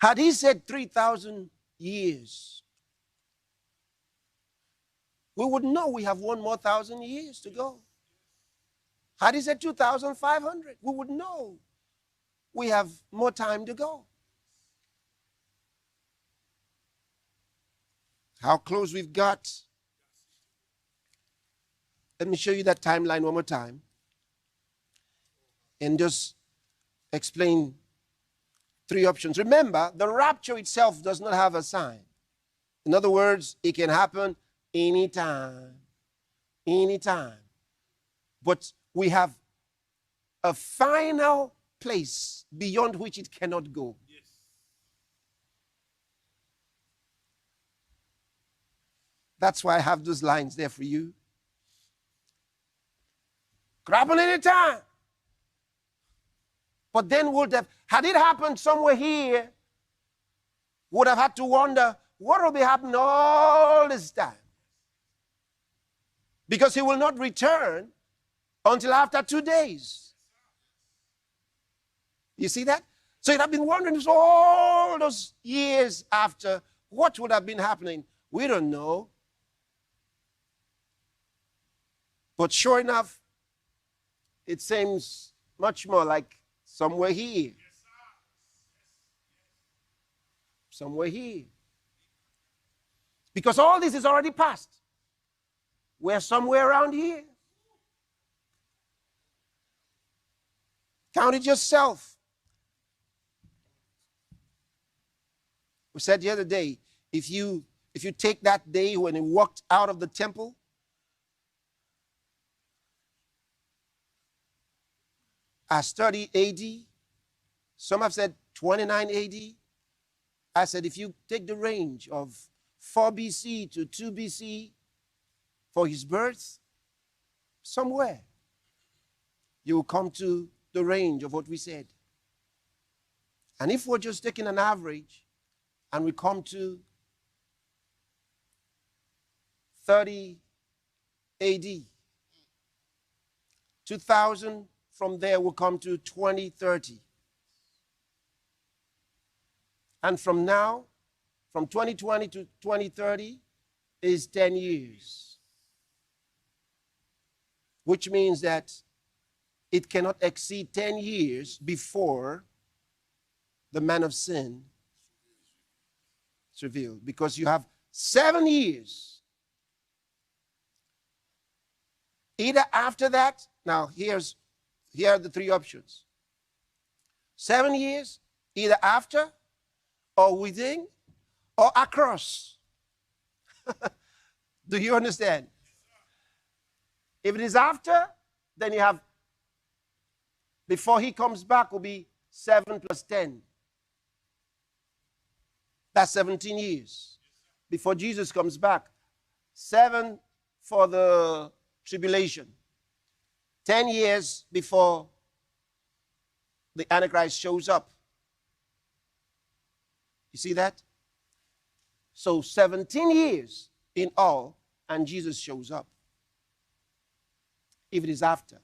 Had he said 3,000 years, we would know we have 1 more 1,000 years to go. Had he said 2,500, we would know we have more time to go. How close we've got. Let me show you that timeline one more time and just explain 3 options. Remember, the rapture itself does not have a sign. In other words, it can happen anytime. Anytime. But we have a final place beyond which it cannot go. Yes. That's why I have those lines there for you. Could happen anytime. But then would have, had it happened somewhere here, would have had to wonder, what will be happening all this time? Because he will not return until after 2 days. You see that? So you'd have been wondering all those years after, what would have been happening? We don't know. But sure enough, it seems much more like somewhere here. Somewhere here. Because all this is already past. We're somewhere around here. Count it yourself. We said the other day, if you take that day when he walked out of the temple, as 30 AD, some have said 29 AD. I said if you take the range of 4 BC to 2 BC for his birth, somewhere you will come to the range of what we said. And if we're just taking an average and we come to 30 AD, 2000 from there will come to 2030. And from now, from 2020 to 2030 is 10 years. Which means that it cannot exceed 10 years before the man of sin is revealed. Because you have 7 years. Either after that, now here are the 3 options. 7 years, either after or within or across. Do you understand? If it is after, then you have, before he comes back will be 7 plus 10. That's 17 years. Before Jesus comes back. 7 for the tribulation. 10 years before the Antichrist shows up. You see that? So 17 years in all, and Jesus shows up. If it is after.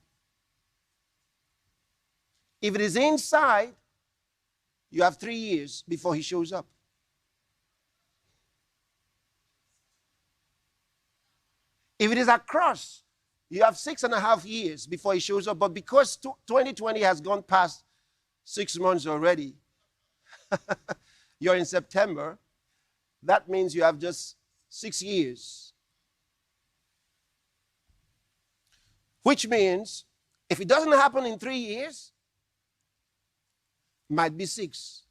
If it is inside, you have 3 years before he shows up. If it is across, you have 6.5 years before he shows up. But because 2020 has gone past 6 months already, you're in September, that means you have just 6 years. Which means, if it doesn't happen in 3 years, it might be 6.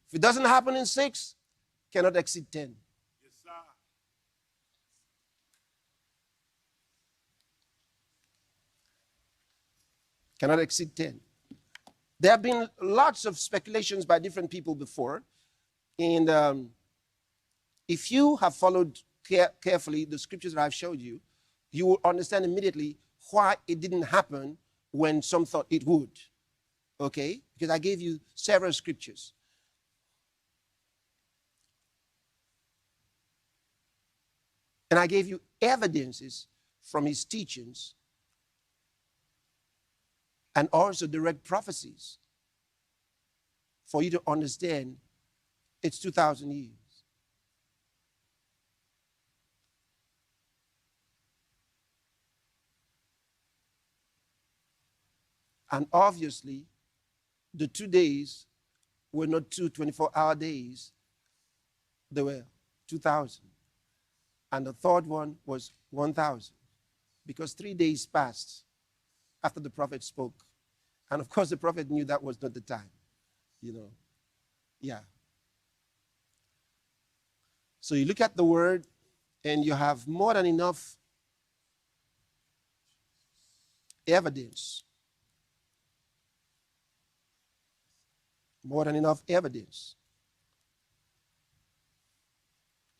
If it doesn't happen in 6, cannot exceed 10. Yes, sir. Cannot exceed 10. There have been lots of speculations by different people before. And if you have followed carefully the scriptures that I've showed you, you will understand immediately why it didn't happen when some thought it would. Okay? Because I gave you several scriptures. And I gave you evidences from his teachings and also direct prophecies for you to understand It's 2,000 years. And obviously, the 2 days were not 2 24-hour days. They were 2,000. And the third one was 1,000. Because 3 days passed after the prophet spoke. And of course, the prophet knew that was not the time. You know. Yeah. So you look at the word, and you have more than enough evidence. More than enough evidence.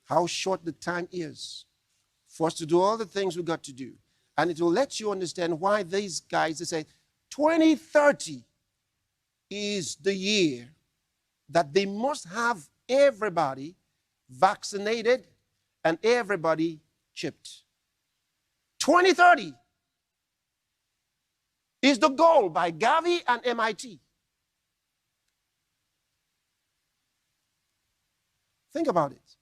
How short the time is for us to do all the things we got to do. And it will let you understand why these guys, they say 2030 is the year that they must have everybody vaccinated and everybody chipped. 2030 is the goal by Gavi and MIT. Think about it.